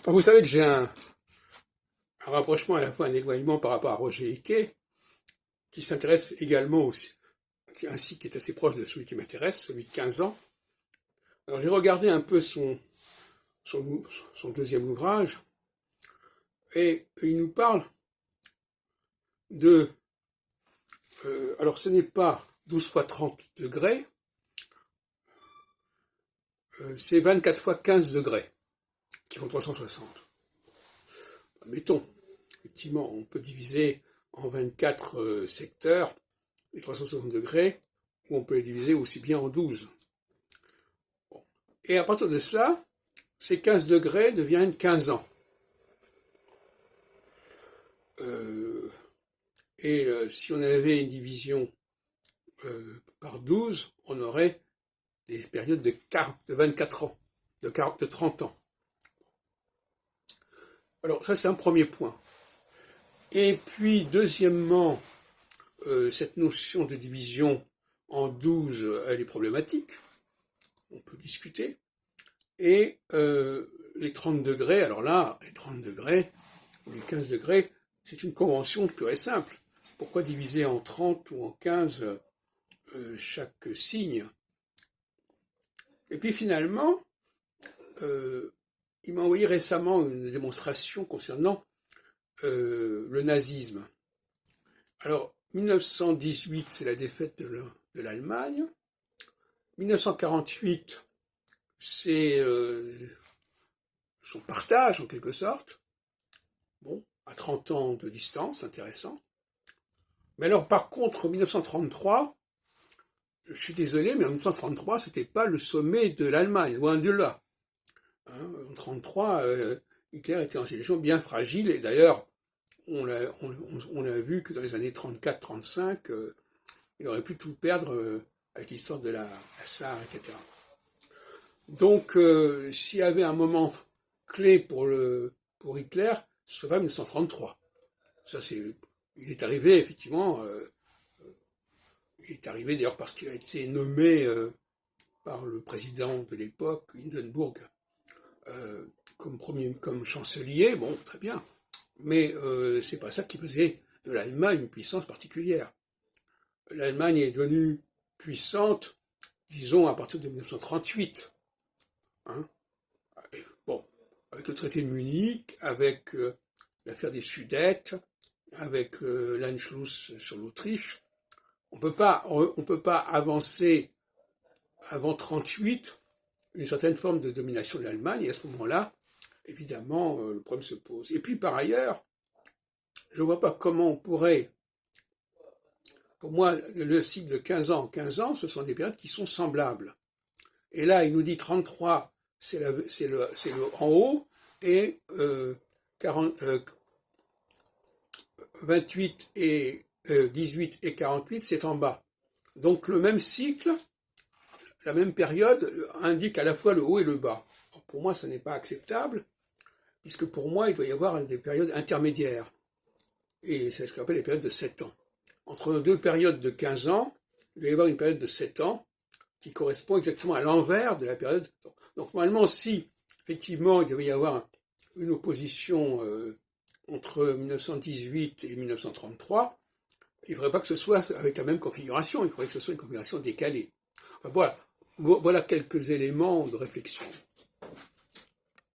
Vous savez que j'ai un rapprochement, à la fois un éloignement par rapport à Roger Hickey, qui s'intéresse également aussi, ainsi qui est assez proche de celui qui m'intéresse, celui de 15 ans. Alors j'ai regardé un peu son deuxième ouvrage, et il nous parle de... alors ce n'est pas 12 fois 30 degrés, c'est 24 fois 15 degrés, qui font 360. Mettons, effectivement, on peut diviser en 24 secteurs les 360 degrés, ou on peut les diviser aussi bien en 12. Bon. Et à partir de cela, ces 15 degrés deviennent 15 ans. Si on avait une division par 12, on aurait des périodes de 24 ans, de 30 ans. Alors ça c'est un premier point. Et puis deuxièmement, cette notion de division en 12, elle est problématique, on peut discuter. Et les 30 degrés, alors là, les 30 degrés, ou les 15 degrés, c'est une convention pure et simple. Pourquoi diviser en 30 ou en 15 chaque signe? Et puis finalement, il m'a envoyé récemment une démonstration concernant le nazisme. Alors, 1918, c'est la défaite de l'Allemagne. 1948, c'est son partage, en quelque sorte. Bon, à 30 ans de distance, intéressant. Mais alors, par contre, 1933, je suis désolé, mais en 1933, c'était pas le sommet de l'Allemagne, loin de là. Hein, en 1933, Hitler était en situation bien fragile, et d'ailleurs, on a vu que dans les années 34-35, il aurait pu tout perdre avec l'histoire de la Sarre, etc. Donc, s'il y avait un moment clé pour Hitler, ce serait 1933. Ça, il est arrivé, effectivement, il est arrivé d'ailleurs parce qu'il a été nommé par le président de l'époque, Hindenburg, comme chancelier, bon, très bien. Mais c'est pas ça qui faisait de l'Allemagne une puissance particulière. L'Allemagne est devenue puissante, disons, à partir de 1938. Hein. Bon, avec le traité de Munich, avec l'affaire des Sudètes, avec l'Anschluss sur l'Autriche, on peut pas avancer avant 1938 une certaine forme de domination de l'Allemagne, et à ce moment-là, évidemment, le problème se pose. Et puis par ailleurs, je ne vois pas comment on pourrait. Pour moi, le cycle de 15 ans en 15 ans, ce sont des périodes qui sont semblables. Et là, il nous dit 33, c'est le en haut, et 28 et 18 et 48, c'est en bas. Donc le même cycle, la même période, indique à la fois le haut et le bas. Alors, pour moi, ça n'est pas acceptable, puisque pour moi, il doit y avoir des périodes intermédiaires. Et c'est ce qu'on appelle les périodes de 7 ans. Entre deux périodes de 15 ans, il doit y avoir une période de 7 ans qui correspond exactement à l'envers de la période. Donc normalement, si effectivement il devait y avoir une opposition entre 1918 et 1933, il ne faudrait pas que ce soit avec la même configuration, il faudrait que ce soit une configuration décalée. Enfin, voilà quelques éléments de réflexion.